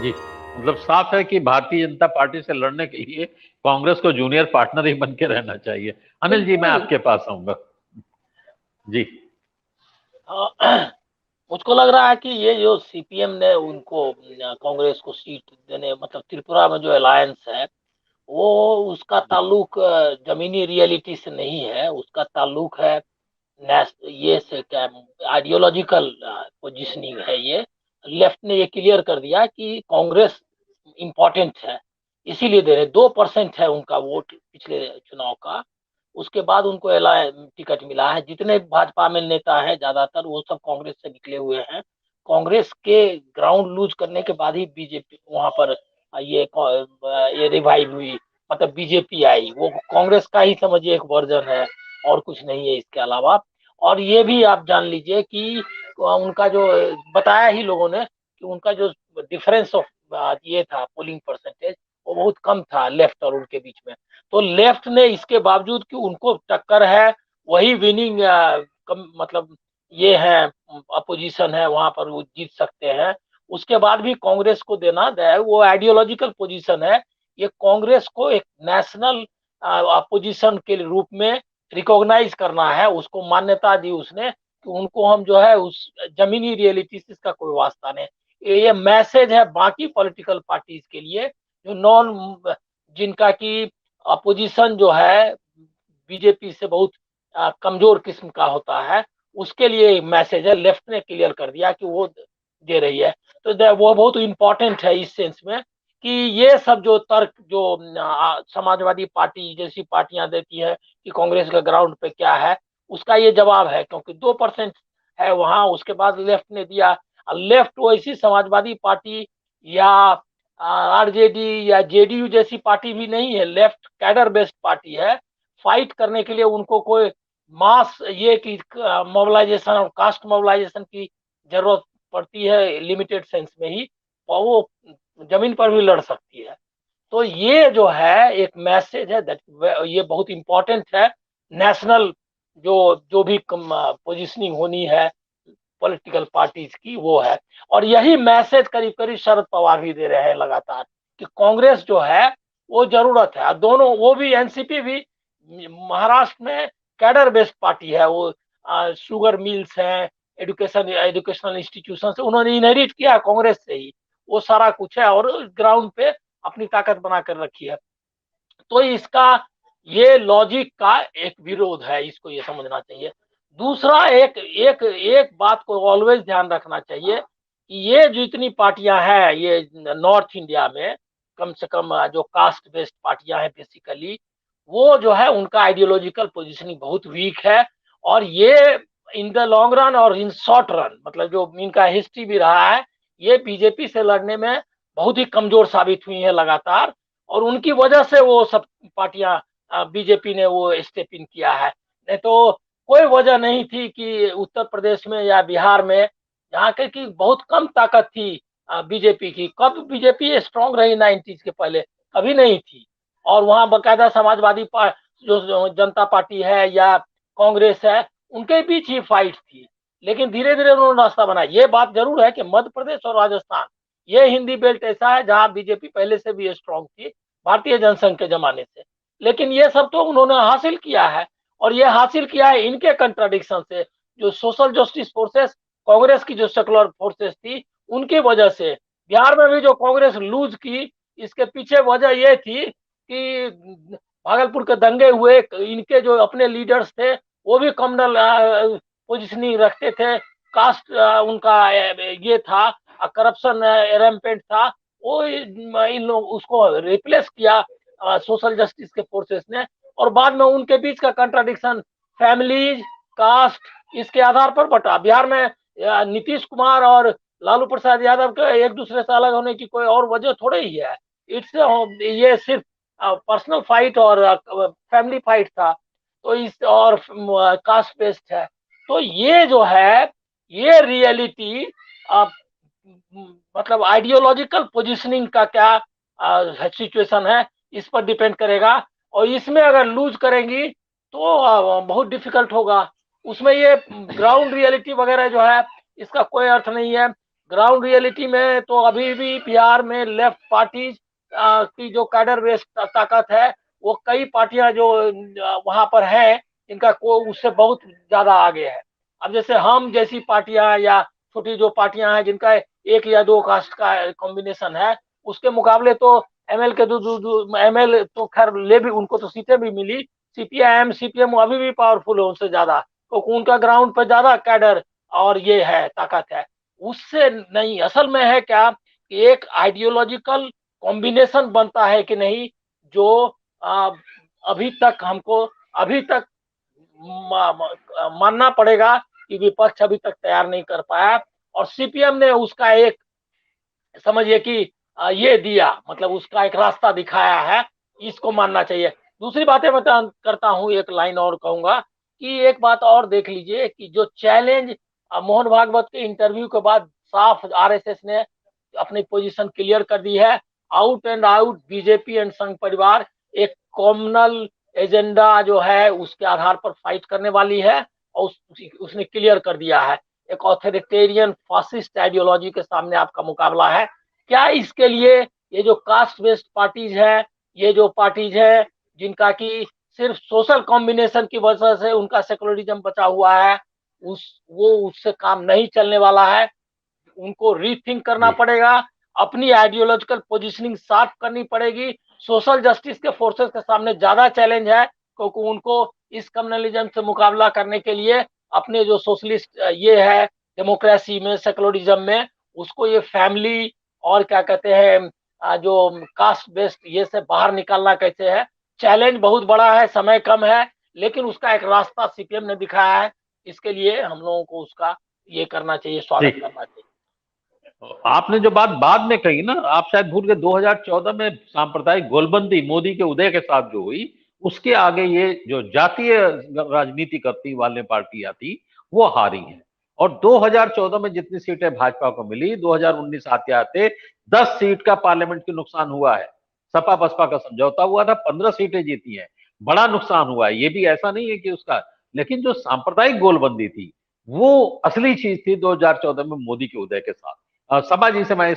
जी, मतलब साफ है कि भारतीय जनता पार्टी से लड़ने के लिए कांग्रेस को जूनियर पार्टनर ही बन के रहना चाहिए। अनिल जी, मैं बिल्कुल। आपके पास आऊंगा। जी। मुझको लग रहा है कि ये जो सीपीएम ने उनको कांग्रेस को सीट देने, मतलब त्रिपुरा में जो अलायंस है, वो उसका जी। ताल्लुक जमीनी रियलिटी से नहीं है, उसका ताल्लुक है ये से क्या, आइडियोलॉजिकल पोजिशनिंग है ये। लेफ्ट ने ये क्लियर कर दिया कि कांग्रेस इम्पोर्टेंट है, इसीलिए दे रहे। 2% है उनका वोट पिछले चुनाव का, उसके बाद उनको टिकट मिला है। जितने भाजपा में नेता है ज्यादातर वो सब कांग्रेस से निकले हुए हैं। कांग्रेस के ग्राउंड लूज करने के बाद ही बीजेपी वहां पर ये रिवाइव हुई, मतलब बीजेपी आई। वो कांग्रेस का ही समझिए एक वर्जन है, और कुछ नहीं है इसके अलावा। और ये भी आप जान लीजिए कि उनका जो बताया ही लोगों ने कि उनका जो डिफरेंस ऑफ ये था पोलिंग परसेंटेज, वो बहुत कम था लेफ्ट और उनके बीच में। तो लेफ्ट ने इसके बावजूद कि उनको टक्कर है, वही विनिंग मतलब ये है, अपोजिशन है, वहां पर वो जीत सकते हैं। उसके बाद भी कांग्रेस को देना वो आइडियोलॉजिकल पोजीशन है। ये कांग्रेस को एक नेशनल अपोजिशन के रूप में रिकॉग्नाइज करना है, उसको मान्यता दी उसने कि उनको हम जो है उस जमीनी रियलिटी से इसका कोई वास्ता नहीं। ये मैसेज है बाकी पॉलिटिकल पार्टीज के लिए, जो नॉन जिनका की अपोजिशन जो है बीजेपी से बहुत कमजोर किस्म का होता है, उसके लिए मैसेज है। लेफ्ट ने क्लियर कर दिया कि वो दे रही है। तो वो बहुत इंपॉर्टेंट है इस सेंस में कि ये सब जो तर्क जो समाजवादी पार्टी जैसी पार्टियां देती है कि कांग्रेस का ग्राउंड पे क्या है, उसका ये जवाब है। क्योंकि 2% है वहां, उसके बाद लेफ्ट ने दिया। लेफ्ट वैसी समाजवादी पार्टी या आरजेडी या जेडीयू जैसी पार्टी भी नहीं है, लेफ्ट कैडर बेस्ड पार्टी है। फाइट करने के लिए उनको कोई मास ये कि मोबिलाइजेशन और कास्ट मोबिलाइजेशन की जरूरत पड़ती है लिमिटेड सेंस में ही, और वो जमीन पर भी लड़ सकती है। तो ये जो है एक मैसेज है दैट ये बहुत इंपॉर्टेंट है। नेशनल जो जो भी पोजिशनिंग होनी है पॉलिटिकल पार्टीज की, वो है। और यही मैसेज करीब करीब शरद पवार भी दे रहे हैं लगातार कि कांग्रेस जो है वो जरूरत है। दोनों, वो भी एनसीपी भी महाराष्ट्र में कैडर बेस्ड पार्टी है। वो शुगर मिल्स हैं, एजुकेशनल इंस्टीट्यूशन से उन्होंने इनहेरिट किया कांग्रेस से ही, वो सारा कुछ है, और ग्राउंड पे अपनी ताकत बना कर रखी है। तो इसका ये लॉजिक का एक विरोध है, इसको ये समझना चाहिए। दूसरा, एक एक एक बात को ऑलवेज ध्यान रखना चाहिए कि ये जितनी पार्टियां हैं ये नॉर्थ इंडिया में, कम से कम जो कास्ट बेस्ड पार्टियां हैं बेसिकली, वो जो है उनका आइडियोलॉजिकल पोजीशनिंग बहुत वीक है। और ये इन द लॉन्ग रन और इन शॉर्ट रन, मतलब जो इनका हिस्ट्री भी रहा है, ये बीजेपी से लड़ने में बहुत ही कमजोर साबित हुई है लगातार। और उनकी वजह से वो सब पार्टियां, बीजेपी ने वो स्टेप इन किया है। नहीं तो कोई वजह नहीं थी कि उत्तर प्रदेश में या बिहार में, जहाँ के की बहुत कम ताकत थी बीजेपी की। कब बीजेपी स्ट्रांग रही 90s के पहले? कभी नहीं थी। और वहाँ बकायदा समाजवादी जो जनता पार्टी है या कांग्रेस है, उनके बीच ही फाइट थी। लेकिन धीरे धीरे उन्होंने रास्ता बनाया। ये बात जरूर है कि मध्य प्रदेश और राजस्थान, ये हिंदी बेल्ट ऐसा है जहां बीजेपी पहले से भी स्ट्रांग थी भारतीय जनसंघ के जमाने से। लेकिन ये सब तो उन्होंने हासिल किया है, और ये हासिल किया है इनके कंट्राडिक्शन से। जो सोशल जस्टिस फोर्सेस, कांग्रेस की जो सेकुलर फोर्सेस थी, उनकी वजह से। बिहार में भी जो कांग्रेस लूज की, इसके पीछे वजह ये थी कि भागलपुर के दंगे हुए, इनके जो अपने लीडर्स थे वो भी कम्युनल पोजिशनिंग रखते थे, कास्ट उनका ये था, करप्शन रैम्पेंट था। वो इन लोग उसको रिप्लेस किया सोशल जस्टिस के फोर्सेस ने। और बाद में उनके बीच का कंट्राडिक्शन फैमिलीज, कास्ट, इसके आधार पर बटा। बिहार में नीतीश कुमार और लालू प्रसाद यादव के एक दूसरे से अलग होने की कोई और वजह थोड़े ही है। इट्स ये सिर्फ पर्सनल फाइट और फैमिली फाइट था। तो इस और कास्ट बेस्ड है। तो ये जो है, ये रियलिटी मतलब आइडियोलॉजिकल पोजीशनिंग का क्या सिचुएशन है, इस पर डिपेंड करेगा। और इसमें अगर लूज करेंगी तो बहुत डिफिकल्ट होगा। उसमें ये ग्राउंड रियलिटी वगैरह जो है, इसका कोई अर्थ नहीं है। ग्राउंड रियलिटी में तो अभी भी बिहार में लेफ्ट पार्टीज की जो कैडर बेस ताकत है, वो कई पार्टियां जो वहां पर है, इनका को उससे बहुत ज्यादा आगे है। अब जैसे हम जैसी पार्टियां या छोटी जो पार्टियां हैं जिनका एक या दो कास्ट का कॉम्बिनेशन है, उसके मुकाबले तो एमएल के एमएल तो खैर ले भी, उनको तो सीटें भी मिली। सीपीआईएम सीपीएम अभी भी पावरफुल है उनसे ज्यादा, तो उनका ग्राउंड पर ज्यादा कैडर और ये है, ताकत है। उससे नहीं, असल में है क्या कि एक आइडियोलॉजिकल कॉम्बिनेशन बनता है कि नहीं, जो आ, अभी तक हमको, अभी तक मानना पड़ेगा कि विपक्ष अभी तक तैयार नहीं कर पाया, और सीपीएम ने उसका एक, समझिए कि ये दिया, मतलब उसका एक रास्ता दिखाया है, इसको मानना चाहिए। दूसरी बातें मैं करता हूँ, एक लाइन और कहूंगा कि एक बात और देख लीजिए कि जो चैलेंज मोहन भागवत के इंटरव्यू के बाद साफ आरएसएस ने अपनी पोजीशन क्लियर कर दी है। Out and out BJP and संघ परिवार एक कॉमनल एजेंडा जो है उसके आधार पर फाइट करने वाली है, और उसने क्लियर कर दिया है। एक ऑथोरिटेरियन फासिस्ट आइडियोलॉजी के सामने आपका मुकाबला है। क्या इसके लिए ये जो कास्ट बेस्ड पार्टीज है, ये जो पार्टीज है जिनका कि सिर्फ सोशल कॉम्बिनेशन की वजह से उनका सेकुलरिज्म बचा हुआ है, उससे काम नहीं चलने वाला है। उनको रीथिंक करना जी पड़ेगा, अपनी आइडियोलॉजिकल पोजीशनिंग शार्प करनी पड़ेगी। सोशल जस्टिस के फोर्सेस के सामने ज्यादा चैलेंज है, क्योंकि उनको इस कम्युनलिज्म से मुकाबला करने के लिए अपने जो सोशलिस्ट ये है डेमोक्रेसी में, सेकुलरिज्म में, उसको ये फैमिली और क्या कहते हैं जो कास्ट बेस्ड ये से बाहर निकालना कैसे है। चैलेंज बहुत बड़ा है, समय कम है, लेकिन उसका एक रास्ता सीपीएम ने दिखाया है। इसके लिए हम लोगों को उसका ये करना चाहिए, जी। स्वागत करना चाहिए। आपने जो बात बाद में कही ना, आप शायद भूल गए, 2014 में सांप्रदायिक गोलबंदी मोदी के उदय के साथ जो हुई, उसके आगे ये जो जातीय राजनीति करती वाले पार्टियां थी, वो हारी हैं। और 2014 में जितनी सीटें भाजपा को मिली, 2019 आते आते 10 सीट का पार्लियामेंट के नुकसान हुआ है। सपा बसपा का समझौता हुआ था, 15 सीटें जीती हैं। बड़ा नुकसान हुआ है, ये भी ऐसा नहीं है कि उसका, लेकिन जो सांप्रदायिक गोलबंदी थी, वो असली चीज थी 2014 में मोदी के उदय के साथ। सभा जी से मैं